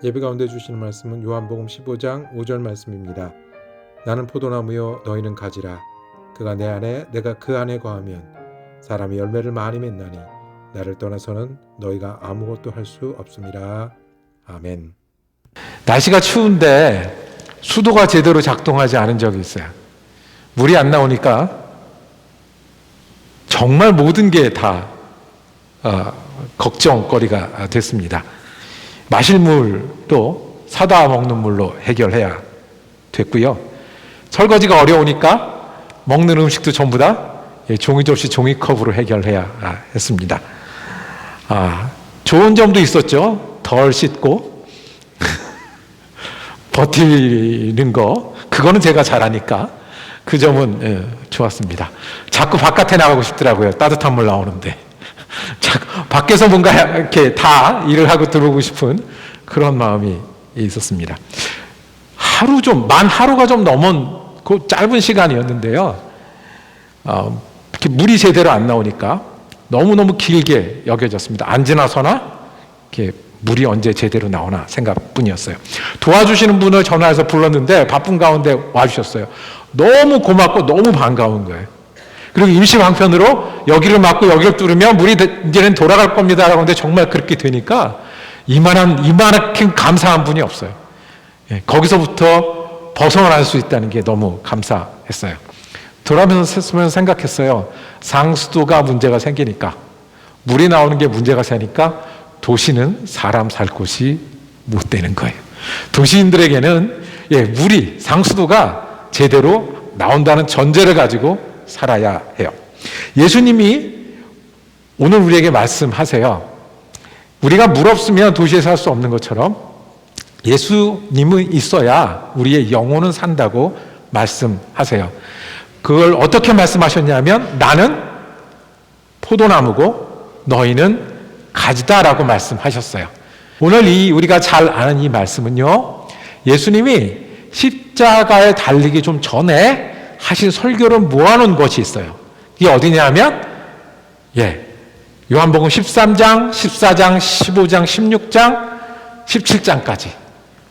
예배 가운데 주시는 말씀은 요한복음 15장 5절 말씀입니다. 나는 포도나무요 너희는 가지라. 그가 내 안에 내가 그 안에 거하면 사람이 열매를 많이 맺나니 나를 떠나서는 너희가 아무것도 할 수 없음이라. 아멘. 날씨가 추운데 수도가 제대로 작동하지 않은 적이 있어요. 물이 안 나오니까 정말 모든 게 다 걱정거리가 됐습니다. 마실 물도 사다 먹는 물로 해결해야 됐고요. 설거지가 어려우니까 먹는 음식도 전부 다 종이접시 종이컵으로 해결해야 했습니다. 좋은 점도 있었죠. 덜 씻고 버티는 거, 그거는 제가 잘하니까 그 점은 좋았습니다. 자꾸 바깥에 나가고 싶더라고요. 따뜻한 물 나오는데 밖에서 뭔가 이렇게 다 일을 하고 들어오고 싶은 그런 마음이 있었습니다. 만 하루가 좀 넘은 그 짧은 시간이었는데요. 이렇게 물이 제대로 안 나오니까 너무너무 길게 여겨졌습니다. 안 지나서나 이렇게 물이 언제 제대로 나오나 생각뿐이었어요. 도와주시는 분을 전화해서 불렀는데 바쁜 가운데 와주셨어요. 너무 고맙고 너무 반가운 거예요. 그리고 임시 방편으로 여기를 막고 여기를 뚫으면 물이 이제는 돌아갈 겁니다 라고 하는데 정말 그렇게 되니까 이만하게 감사한 분이 없어요. 거기서부터 벗어날 수 있다는 게 너무 감사했어요. 돌아보면서 생각했어요. 상수도가 문제가 생기니까, 물이 나오는 게 문제가 생기니까 도시는 사람 살 곳이 못 되는 거예요. 도시인들에게는 물이, 상수도가 제대로 나온다는 전제를 가지고 살아야 해요. 예수님이 오늘 우리에게 말씀하세요. 우리가 물 없으면 도시에 살 수 없는 것처럼 예수님은 있어야 우리의 영혼은 산다고 말씀하세요. 그걸 어떻게 말씀하셨냐면 나는 포도나무고 너희는 가지다라고 말씀하셨어요. 오늘 우리가 잘 아는 이 말씀은요, 예수님이 십자가에 달리기 좀 전에 하신 설교를 모아놓은 것이 있어요. 이게 어디냐면 요한복음 13장, 14장, 15장, 16장, 17장까지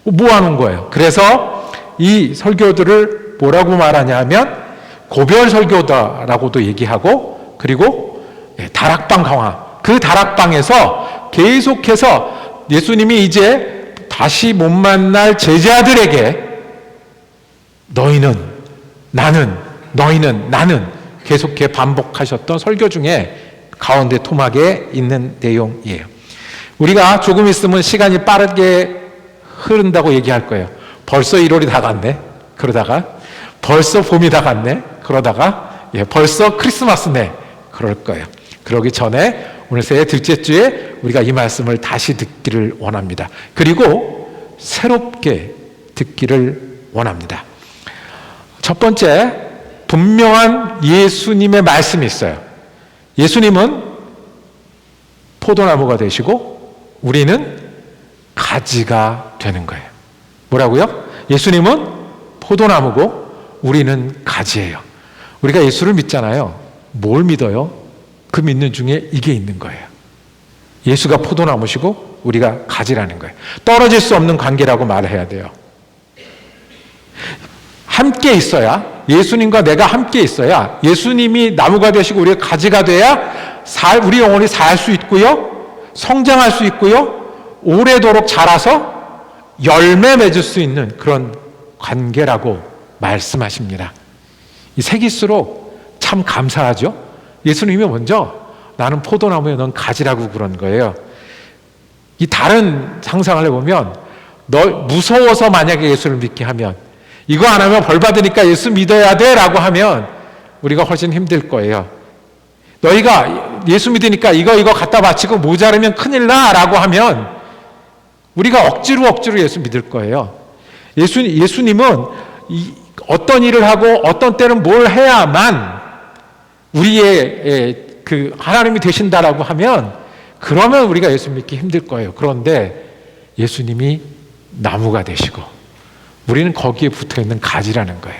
모아놓은 거예요. 그래서 이 설교들을 뭐라고 말하냐면 고별 설교다라고도 얘기하고, 그리고 다락방 강화, 그 다락방에서 계속해서 예수님이 이제 다시 못 만날 제자들에게 너희는 나는, 너희는 나는 계속해 반복하셨던 설교 중에 가운데 토막에 있는 내용이에요. 우리가 조금 있으면 시간이 빠르게 흐른다고 얘기할 거예요. 벌써 1월이 다 갔네. 그러다가 벌써 봄이 다 갔네. 그러다가 벌써 크리스마스네. 그럴 거예요. 그러기 전에 오늘 새해 둘째 주에 우리가 이 말씀을 다시 듣기를 원합니다. 그리고 새롭게 듣기를 원합니다. 첫 번째, 분명한 예수님의 말씀이 있어요. 예수님은 포도나무가 되시고 우리는 가지가 되는 거예요. 뭐라고요? 예수님은 포도나무고 우리는 가지예요. 우리가 예수를 믿잖아요. 뭘 믿어요? 그 믿는 중에 이게 있는 거예요. 예수가 포도나무시고 우리가 가지라는 거예요. 떨어질 수 없는 관계라고 말해야 돼요. 함께 있어야, 예수님과 내가 함께 있어야, 예수님이 나무가 되시고 우리가 가지가 돼야 우리 영혼이 살 수 있고요, 성장할 수 있고요, 오래도록 자라서 열매 맺을 수 있는 그런 관계라고 말씀하십니다. 이 색일수록 참 감사하죠. 예수님이 먼저 나는 포도나무에 넌 가지라고 그런 거예요. 이 다른 상상을 해보면 너 무서워서 만약에 예수를 믿게 하면, 이거 안 하면 벌 받으니까 예수 믿어야 돼 라고 하면 우리가 훨씬 힘들 거예요. 너희가 예수 믿으니까 이거 갖다 바치고 모자르면 큰일 나 라고 하면 우리가 억지로 예수 믿을 거예요. 예수님은 어떤 일을 하고 어떤 때는 뭘 해야만 우리의 그 하나님이 되신다라고 하면, 그러면 우리가 예수 믿기 힘들 거예요. 그런데 예수님이 나무가 되시고 우리는 거기에 붙어있는 가지라는 거예요.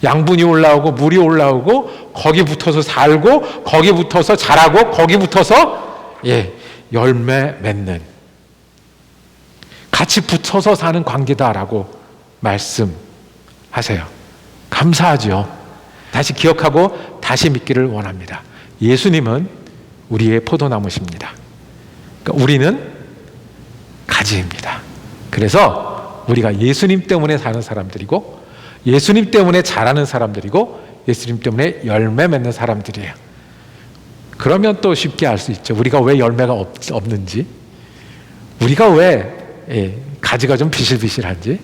양분이 올라오고 물이 올라오고 거기 붙어서 살고 거기 붙어서 자라고 거기 붙어서 열매 맺는 같이 붙어서 사는 관계다라고 말씀하세요. 감사하죠. 다시 기억하고 다시 믿기를 원합니다. 예수님은 우리의 포도나무십니다. 그러니까 우리는 가지입니다. 그래서 우리가 예수님 때문에 사는 사람들이고, 예수님 때문에 자라는 사람들이고, 예수님 때문에 열매 맺는 사람들이에요. 그러면 또 쉽게 알 수 있죠. 우리가 왜 열매가 없는지, 우리가 왜 가지가 좀 비실비실한지.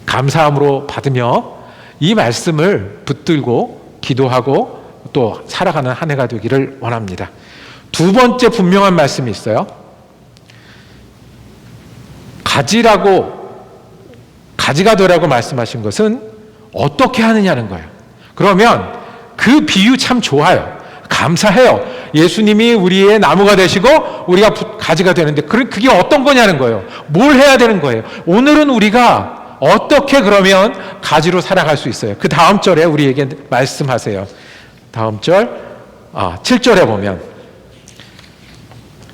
감사함으로 받으며 이 말씀을 붙들고 기도하고 또 살아가는 한 해가 되기를 원합니다. 두 번째 분명한 말씀이 있어요. 가지가 되라고 말씀하신 것은 어떻게 하느냐는 거예요. 그러면 그 비유 참 좋아요. 감사해요. 예수님이 우리의 나무가 되시고 우리가 가지가 되는데 그게 어떤 거냐는 거예요. 뭘 해야 되는 거예요. 오늘은 우리가 어떻게 그러면 가지로 살아갈 수 있어요. 그 다음 절에 우리에게 말씀하세요. 다음 절 7절에 보면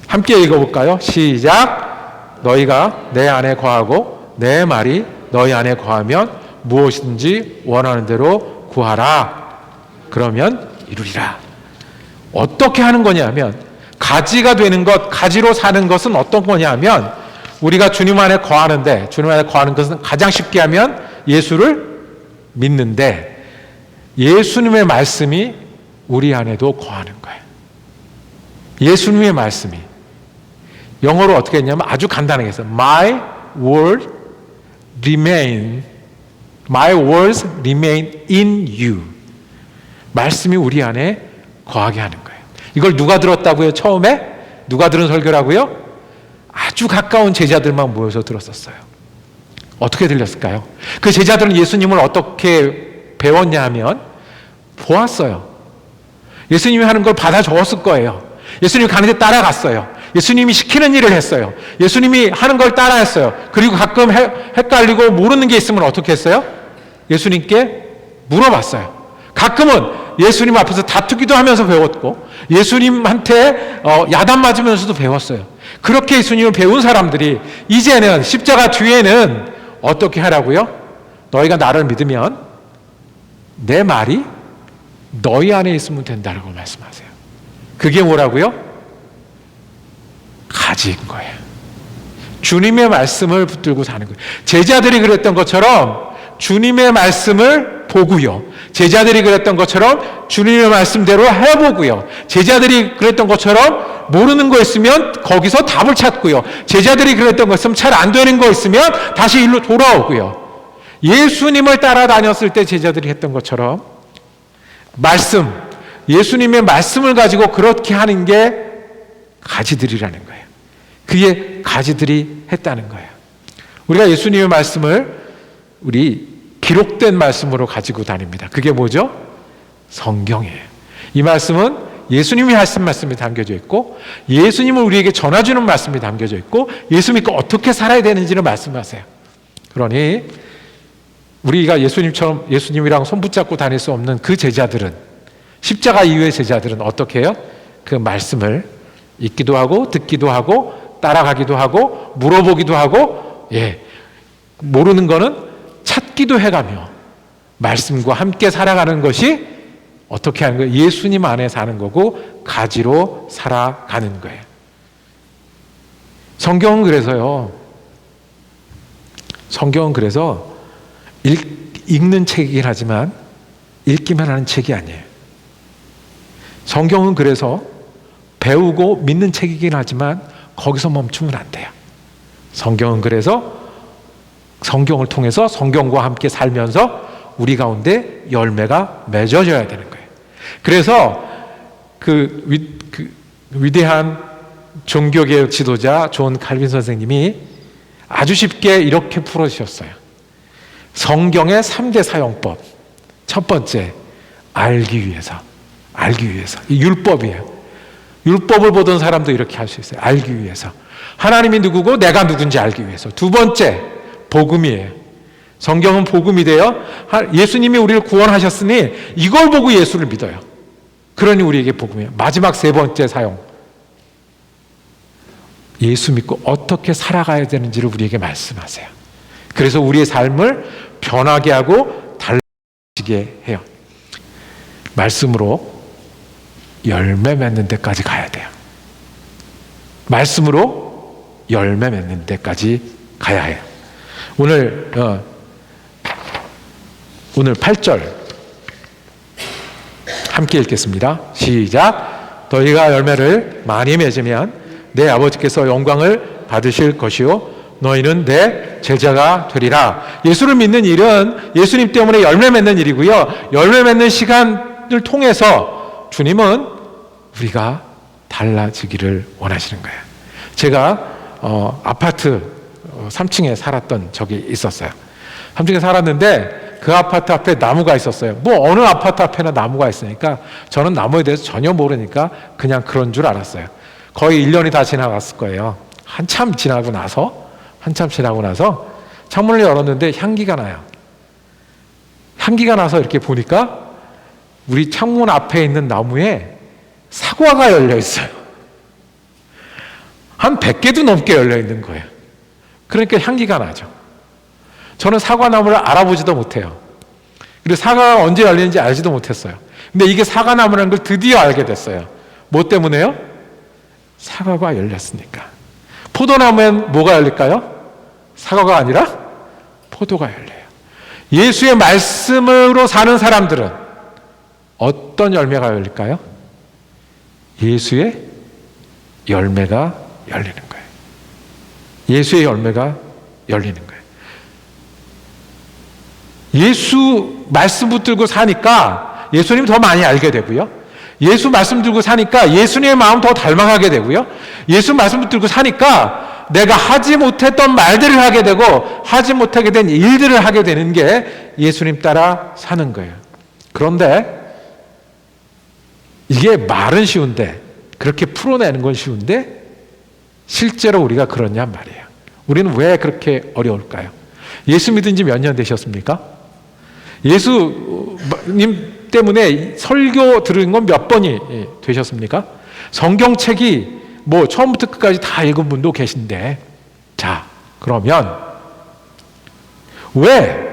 함께 읽어볼까요? 시작. 너희가 내 안에 거하고 내 말이 너희 안에 거하면 무엇이든지 원하는 대로 구하라. 그러면 이루리라. 어떻게 하는 거냐면 가지가 되는 것, 가지로 사는 것은 어떤 거냐면 우리가 주님 안에 거하는데, 주님 안에 거하는 것은 가장 쉽게 하면 예수를 믿는데 예수님의 말씀이 우리 안에도 거하는 거예요. 예수님의 말씀이 영어로 어떻게 했냐면 아주 간단하게 했어요. My words remain in you. 말씀이 우리 안에 거하게 하는 거예요. 이걸 누가 들었다고요? 처음에? 누가 들은 설교라고요? 아주 가까운 제자들만 모여서 들었었어요. 어떻게 들렸을까요? 그 제자들은 예수님을 어떻게 배웠냐 하면 보았어요. 예수님이 하는 걸 받아 적었을 거예요. 예수님이 가는 데 따라갔어요. 예수님이 시키는 일을 했어요. 예수님이 하는 걸 따라했어요. 그리고 가끔 헷갈리고 모르는 게 있으면 어떻게 했어요? 예수님께 물어봤어요. 가끔은 예수님 앞에서 다투기도 하면서 배웠고 예수님한테 야단 맞으면서도 배웠어요. 그렇게 예수님을 배운 사람들이 이제는 십자가 뒤에는 어떻게 하라고요? 너희가 나를 믿으면 내 말이 너희 안에 있으면 된다고 말씀하세요. 그게 뭐라고요? 가지인 거예요. 주님의 말씀을 붙들고 사는 거예요. 제자들이 그랬던 것처럼 주님의 말씀을 보고요. 제자들이 그랬던 것처럼 주님의 말씀대로 해보고요. 제자들이 그랬던 것처럼 모르는 거 있으면 거기서 답을 찾고요. 제자들이 그랬던 거 있으면 잘 안 되는 거 있으면 다시 일로 돌아오고요. 예수님을 따라다녔을 때 제자들이 했던 것처럼 예수님의 말씀을 가지고 그렇게 하는 게 가지들이라는 거예요. 그게 가지들이 했다는 거예요. 우리가 예수님의 말씀을 우리 기록된 말씀으로 가지고 다닙니다. 그게 뭐죠? 성경이에요. 이 말씀은 예수님이 하신 말씀이 담겨져 있고 예수님을 우리에게 전해주는 말씀이 담겨져 있고 예수 믿고 어떻게 살아야 되는지를 말씀하세요. 그러니 우리가 예수님이랑 손붙잡고 다닐 수 없는 그 제자들은, 십자가 이후의 제자들은 어떻게 해요? 그 말씀을 읽기도 하고 듣기도 하고 따라가기도 하고 물어보기도 하고 모르는 거는 찾기도 해가며 말씀과 함께 살아가는 것이 어떻게 하는 거예요? 예수님 안에 사는 거고 가지로 살아가는 거예요. 성경은 그래서 읽는 책이긴 하지만 읽기만 하는 책이 아니에요. 성경은 그래서 배우고 믿는 책이긴 하지만 거기서 멈추면 안 돼요. 성경은 그래서 성경을 통해서 성경과 함께 살면서 우리 가운데 열매가 맺어져야 되는 거예요. 그래서 그 위대한 종교개혁 지도자 존 칼빈 선생님이 아주 쉽게 이렇게 풀어주셨어요. 성경의 3대 사용법. 첫 번째, 알기 위해서. 이 율법이에요. 율법을 보던 사람도 이렇게 할 수 있어요. 알기 위해서. 하나님이 누구고 내가 누군지 알기 위해서. 두 번째, 복음이에요. 성경은 복음이 돼요. 예수님이 우리를 구원하셨으니 이걸 보고 예수를 믿어요. 그러니 우리에게 복음이에요. 마지막 세 번째 사용. 예수 믿고 어떻게 살아가야 되는지를 우리에게 말씀하세요. 그래서 우리의 삶을 변하게 하고 달라지게 해요. 말씀으로 열매 맺는 데까지 가야 돼요. 말씀으로 열매 맺는 데까지 가야 해요. 오늘 8절 함께 읽겠습니다. 시작. 너희가 열매를 많이 맺으면 내 아버지께서 영광을 받으실 것이요 너희는 내 제자가 되리라. 예수를 믿는 일은 예수님 때문에 열매 맺는 일이고요. 열매 맺는 시간을 통해서 주님은 우리가 달라지기를 원하시는 거예요. 제가 아파트 3층에 살았던 적이 있었어요. 3층에 살았는데 그 아파트 앞에 나무가 있었어요. 뭐 어느 아파트 앞에나 나무가 있으니까 저는 나무에 대해서 전혀 모르니까 그냥 그런 줄 알았어요. 거의 1년이 다 지나갔을 거예요. 한참 지나고 나서 창문을 열었는데 향기가 나요. 향기가 나서 이렇게 보니까 우리 창문 앞에 있는 나무에 사과가 열려 있어요. 한 100개도 넘게 열려 있는 거예요. 그러니까 향기가 나죠. 저는 사과나무를 알아보지도 못해요. 그리고 사과가 언제 열리는지 알지도 못했어요. 근데 이게 사과나무라는 걸 드디어 알게 됐어요. 뭐 때문에요? 사과가 열렸으니까. 포도나무엔 뭐가 열릴까요? 사과가 아니라 포도가 열려요. 예수의 말씀으로 사는 사람들은 어떤 열매가 열릴까요? 예수의 열매가 열리는 거예요. 예수의 열매가 열리는 거예요. 예수 말씀 붙들고 사니까 예수님 더 많이 알게 되고요. 예수 말씀 들고 사니까 예수님의 마음 더 닮아가게 되고요. 예수 말씀 붙들고 사니까 내가 하지 못했던 말들을 하게 되고 하지 못하게 된 일들을 하게 되는 게 예수님 따라 사는 거예요. 그런데 이게 말은 쉬운데 그렇게 풀어내는 건 쉬운데 실제로 우리가 그러냐 말이에요. 우리는 왜 그렇게 어려울까요? 예수 믿은 지 몇 년 되셨습니까? 예수님 때문에 설교 들은 건 몇 번이 되셨습니까? 성경책이 뭐 처음부터 끝까지 다 읽은 분도 계신데, 자, 그러면 왜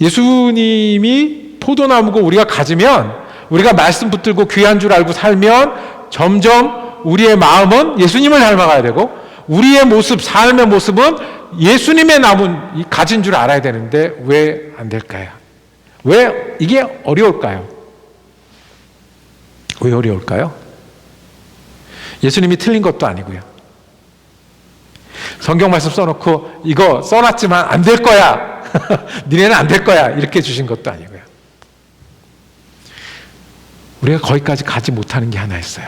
예수님이 포도나무고 우리가 가지면 우리가 말씀 붙들고 귀한 줄 알고 살면 점점 우리의 마음은 예수님을 닮아가야 되고 우리의 모습, 삶의 모습은 예수님의 나무 가진 줄 알아야 되는데 왜 안 될까요? 왜 이게 어려울까요? 왜 어려울까요? 예수님이 틀린 것도 아니고요. 성경 말씀 써놓고 이거 써놨지만 안 될 거야. 니네는 안 될 거야. 이렇게 주신 것도 아니고요. 우리가 거기까지 가지 못하는 게 하나 있어요.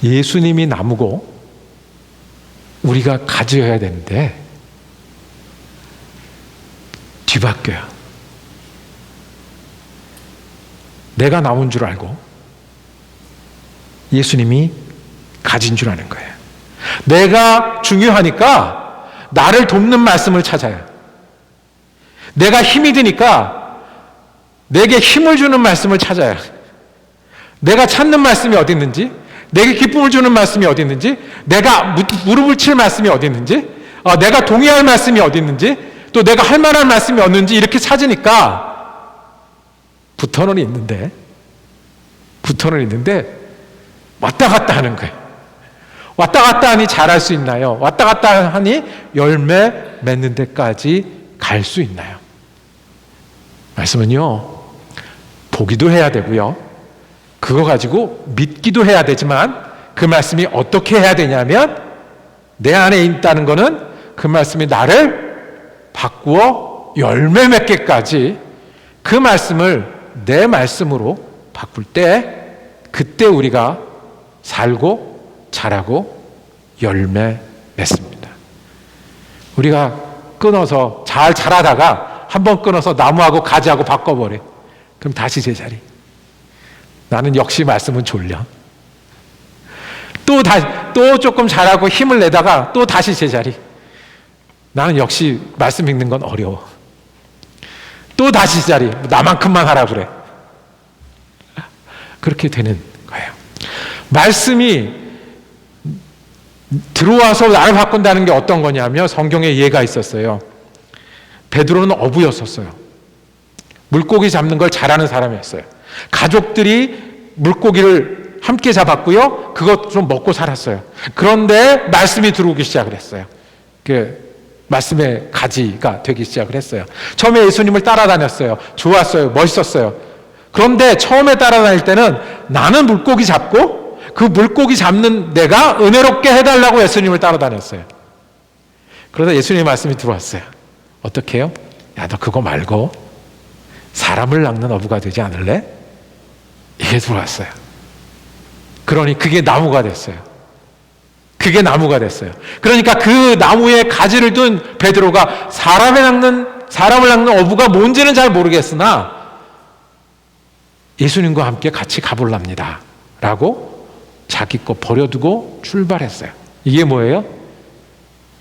예수님이 나무고 우리가 가져야 되는데 뒤바뀌어요. 내가 나무인 줄 알고 예수님이 가진 줄 아는 거예요. 내가 중요하니까 나를 돕는 말씀을 찾아요. 내가 힘이 드니까 내게 힘을 주는 말씀을 찾아요. 내가 찾는 말씀이 어디 있는지, 내게 기쁨을 주는 말씀이 어디 있는지, 내가 무릎을 칠 말씀이 어디 있는지, 내가 동의할 말씀이 어디 있는지, 또 내가 할 만한 말씀이 없는지 이렇게 찾으니까 붙어는 있는데 왔다 갔다 하는 거예요. 왔다 갔다 하니 잘할 수 있나요? 왔다 갔다 하니 열매 맺는 데까지 갈 수 있나요? 말씀은요, 보기도 해야 되고요. 그거 가지고 믿기도 해야 되지만 그 말씀이 어떻게 해야 되냐면 내 안에 있다는 거는 그 말씀이 나를 바꾸어 열매 맺게까지 그 말씀을 내 말씀으로 바꿀 때 그때 우리가 살고 자라고 열매 맺습니다. 우리가 끊어서 잘 자라다가 한번 끊어서 나무하고 가지하고 바꿔버려. 그럼 다시 제자리. 나는 역시 말씀은 졸려. 또 조금 자라고 힘을 내다가 또 다시 제자리. 나는 역시 말씀 읽는 건 어려워. 또 다시 제자리. 나만큼만 하라 그래. 그렇게 되는 거예요. 말씀이 들어와서 나를 바꾼다는 게 어떤 거냐면 성경에 예가 있었어요. 베드로는 어부였었어요. 물고기 잡는 걸 잘하는 사람이었어요. 가족들이 물고기를 함께 잡았고요. 그것 좀 먹고 살았어요. 그런데 말씀이 들어오기 시작을 했어요. 그 말씀의 가지가 되기 시작을 했어요. 처음에 예수님을 따라다녔어요. 좋았어요. 멋있었어요. 그런데 처음에 따라다닐 때는 나는 물고기 잡고 그 물고기 잡는 내가 은혜롭게 해달라고 예수님을 따라다녔어요. 그러다 예수님의 말씀이 들어왔어요. 어떻게 해요? 야, 너 그거 말고 사람을 낚는 어부가 되지 않을래? 이게 들어왔어요. 그러니 그게 나무가 됐어요. 그게 나무가 됐어요. 그러니까 그 나무에 가지를 둔 베드로가 사람을 낚는 어부가 뭔지는 잘 모르겠으나 예수님과 함께 같이 가볼랍니다 라고 자기 거 버려두고 출발했어요. 이게 뭐예요?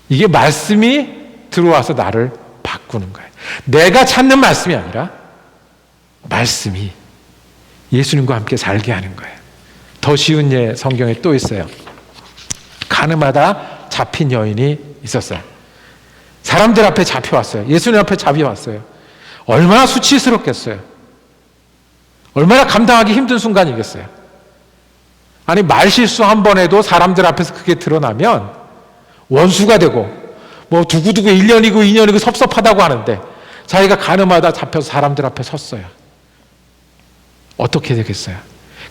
이게 말씀이 들어와서 나를 바꾸는 거예요. 내가 찾는 말씀이 아니라 말씀이 예수님과 함께 살게 하는 거예요. 더 쉬운 예 성경에 또 있어요. 가늠하다 잡힌 여인이 있었어요. 사람들 앞에 잡혀왔어요. 예수님 앞에 잡혀왔어요. 얼마나 수치스럽겠어요. 얼마나 감당하기 힘든 순간이겠어요. 아니 말실수 한 번 해도 사람들 앞에서 그게 드러나면 원수가 되고 뭐 두고두고 1년이고 2년이고 섭섭하다고 하는데 자기가 가늠하다 잡혀서 사람들 앞에 섰어요. 어떻게 되겠어요?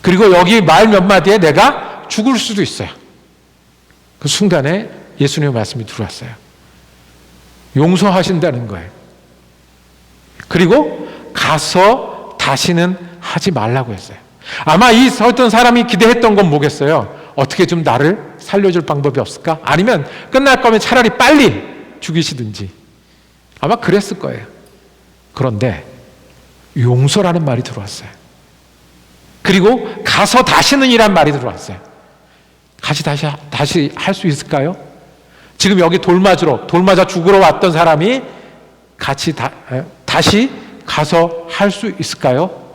그리고 여기 말 몇 마디에 내가 죽을 수도 있어요. 그 순간에 예수님의 말씀이 들어왔어요. 용서하신다는 거예요. 그리고 가서 다시는 하지 말라고 했어요. 아마 이 어떤 사람이 기대했던 건 뭐겠어요? 어떻게 좀 나를 살려줄 방법이 없을까? 아니면 끝날 거면 차라리 빨리 죽이시든지 아마 그랬을 거예요. 그런데 용서라는 말이 들어왔어요. 그리고 가서 다시는 이란 말이 들어왔어요. 다시 할 수 있을까요? 지금 여기 돌 맞아 죽으러 왔던 사람이 다시 가서 할 수 있을까요?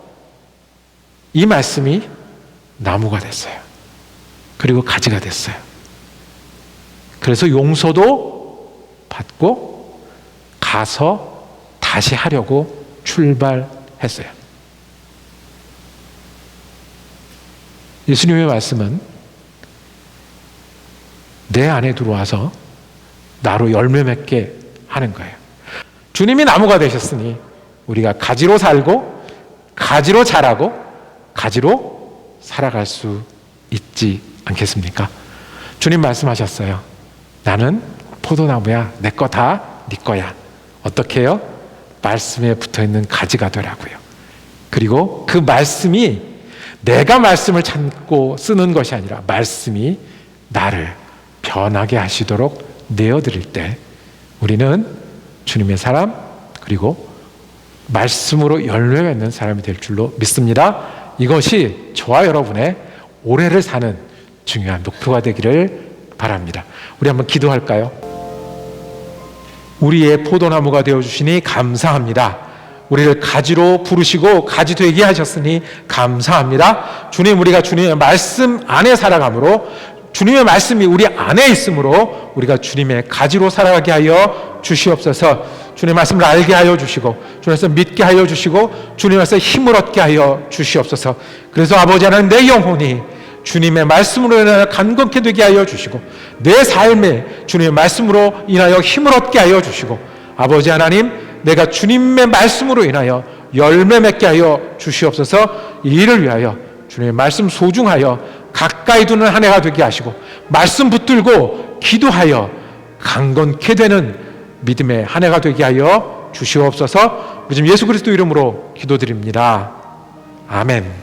이 말씀이 나무가 됐어요. 그리고 가지가 됐어요. 그래서 용서도 받고 가서 다시 하려고 출발했어요. 예수님의 말씀은 내 안에 들어와서 나로 열매 맺게 하는 거예요. 주님이 나무가 되셨으니 우리가 가지로 살고 가지로 자라고 가지로 살아갈 수 있지 않겠습니까? 주님 말씀하셨어요. 나는 포도나무야. 내 거 다 네 거야. 어떻게 해요? 말씀에 붙어있는 가지가 되라고요. 그리고 그 말씀이 내가 말씀을 찾고 쓰는 것이 아니라 말씀이 나를 변하게 하시도록 내어드릴 때 우리는 주님의 사람 그리고 말씀으로 열매 맺는 사람이 될 줄로 믿습니다. 이것이 저와 여러분의 올해를 사는 중요한 목표가 되기를 바랍니다. 우리 한번 기도할까요? 우리의 포도나무가 되어주시니 감사합니다. 우리를 가지로 부르시고 가지 되게 하셨으니 감사합니다. 주님, 우리가 주님의 말씀 안에 살아가므로 주님의 말씀이 우리 안에 있으므로 우리가 주님의 가지로 살아가게 하여 주시옵소서. 주님의 말씀을 알게 하여 주시고 주님의 말씀을 믿게 하여 주시고 주님의 말씀에 힘을 얻게 하여 주시옵소서. 그래서 아버지 하나님, 내 영혼이 주님의 말씀으로 인하여 간건케 되게 하여 주시고 내 삶에 주님의 말씀으로 인하여 힘을 얻게 하여 주시고 아버지 하나님, 내가 주님의 말씀으로 인하여 열매 맺게 하여 주시옵소서. 이 일을 위하여 주님의 말씀 소중하여 가까이 두는 한 해가 되게 하시고 말씀 붙들고 기도하여 강건케 되는 믿음의 한 해가 되게 하여 주시옵소서. 우리 지금 예수 그리스도 이름으로 기도드립니다. 아멘.